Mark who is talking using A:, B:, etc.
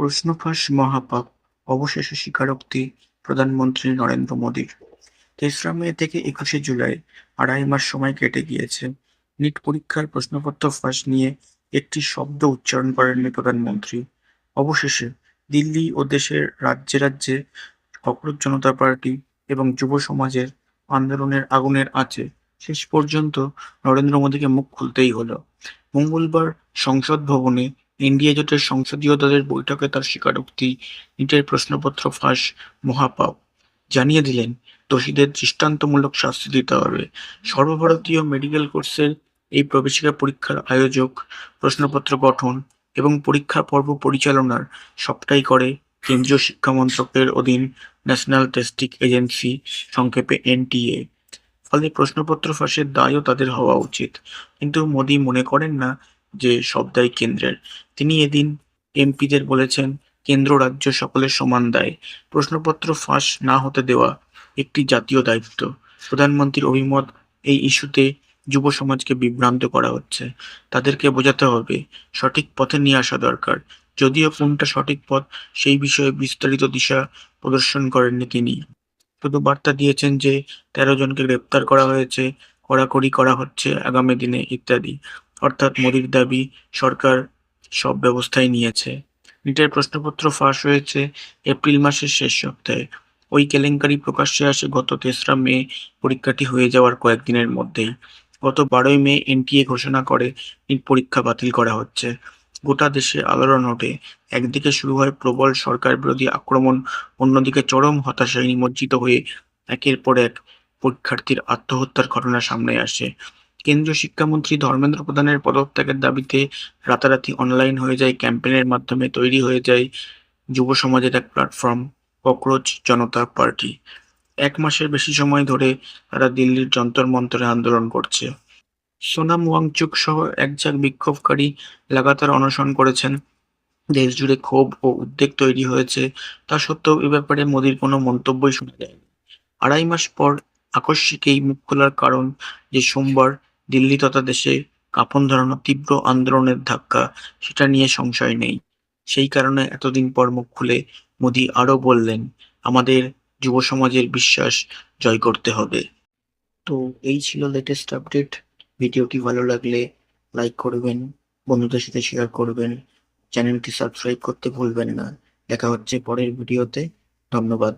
A: প্রশ্ন ফাঁস মহাপাপ, অবশেষে স্বীকারোক্তি প্রধানমন্ত্রী নরেন্দ্র মোদীর। ৩রা মে থেকে ২১শে জুলাই, ২.৫ মাস সময় কেটে গিয়েছে। নিট পরীক্ষার প্রশ্নপত্র ফাঁস নিয়ে একটি শব্দ উচ্চারণ করেননি প্রধানমন্ত্রী। অবশেষে দিল্লি ও দেশের রাজ্যে রাজ্যে ককরোচ জনতা পার্টি এবং যুব সমাজের আন্দোলনের আগুনের আঁচে শেষ পর্যন্ত নরেন্দ্র মোদীকে মুখ খুলতেই হলো। মঙ্গলবার সংসদ ভবনে এনডিএ জোটের সংসদীয় দলের বৈঠকে তার স্বীকারোক্তি, নিটের প্রশ্নপত্র ফাঁস মহাপাপ। জানিয়ে দিলেন, দোষীদের দৃষ্টান্তমূলক শাস্তি দিতে হবে। সর্বভারতীয় মেডিকেল কোর্সের এই প্রবেশিকা পরীক্ষার আয়োজক, প্রশ্নপত্র গঠন এবং পরীক্ষা পর্ব পরিচালনার সবটাই করে কেন্দ্রীয় শিক্ষা মন্ত্রকের অধীন ন্যাশনাল টেস্টিং এজেন্সি, সংক্ষেপে এনটিএ। ফলে প্রশ্নপত্র ফাঁসের দায়ও তাদের হওয়া উচিত। কিন্তু মোদী মনে করেন না যে সব দায় কেন্দ্রের। তিনি এদিন এমপিদের বলেছেন, কেন্দ্র রাজ্য সকলের সমান দায়। প্রশ্নপত্র ফাঁস না হতে দেওয়া একটি জাতীয় দায়িত্ব। প্রধানমন্ত্রীর অভিমত, এই ইস্যুতে যুব সমাজকে বিভ্রান্ত করা হচ্ছে। তাদেরকে বোঝাতে হবে, সঠিক পথে নিয়ে আসা দরকার। যদিও কোনটা সঠিক পথ সেই বিষয়ে বিস্তারিত দিশা প্রদর্শন করেননি তিনি। শুধু বার্তা দিয়েছেন যে ১৩ জনকে গ্রেপ্তার করা হয়েছে, কড়াকড়ি করা হচ্ছে আগামী দিনে ইত্যাদি। অর্থাৎ মোদির দাবি, সরকার সব ব্যবস্থাই নিয়েছে। নিটের প্রশ্নপত্র ফাঁস হয়েছে এপ্রিল মাসের শেষ সপ্তাহে। ওই কেলেঙ্কারি প্রকাশ্যে আসে গত ৩রা মে, পরীক্ষাটি হয়ে যাওয়ার কয়েকদিনের মধ্যেই। গত ১২ই মে এনটিএ ঘোষণা করে নিট পরীক্ষা বাতিল করা হচ্ছে। গোটা দেশে আলোড়ন ওঠে। একদিকে শুরু হয় প্রবল সরকার বিরোধী আক্রমণ, অন্যদিকে চরম হতাশায় নিমজ্জিত হয়ে একের পর এক পরীক্ষার্থীর আত্মহত্যার ঘটনা সামনে আসে। কেন্দ্রীয় শিক্ষামন্ত্রী ধর্মেন্দ্র প্রধানের পদত্যাগের দাবিতে রাতারাতি অনলাইন হয়ে যায় ক্যাম্পেইনের মাধ্যমে তৈরি হয়ে যায় যুব সমাজের এক প্ল্যাটফর্ম, ককরোচ জনতা পার্টি। ১ মাসের বেশি সময় ধরে তারা দিল্লির যন্তর মন্তরে আন্দোলন করছে। সোনাম ওয়াংচুক সহ একঝাঁক বিক্ষোভকারী লাগাতার অনশন করেছেন। দেশজুড়ে ক্ষোভ ও উদ্বেগ তৈরি হয়েছে। তা সত্ত্বেও এ ব্যাপারে মোদির কোনো মন্তব্যই শোনা যায়নি। ২.৫ মাস পর আকস্মিক এই মুখ খোলার কারণ যে সোমবার দিল্লি তথা দেশে কাঁপন ধরানো তীব্র আন্দোলনের ধাক্কা, সেটা নিয়ে সংশয় নেই। সেই কারণে এতদিন পর মুখ খুলে মোদি আরও বললেন, আমাদের যুব সমাজের বিশ্বাস জয় করতে হবে। তো এই ছিল লেটেস্ট আপডেট। ভিডিওটি ভালো লাগলে লাইক করবেন, বন্ধুদের সাথে শেয়ার করবেন, চ্যানেলটি সাবস্ক্রাইব করতে ভুলবেন না। দেখা হচ্ছে পরের ভিডিওতে। ধন্যবাদ।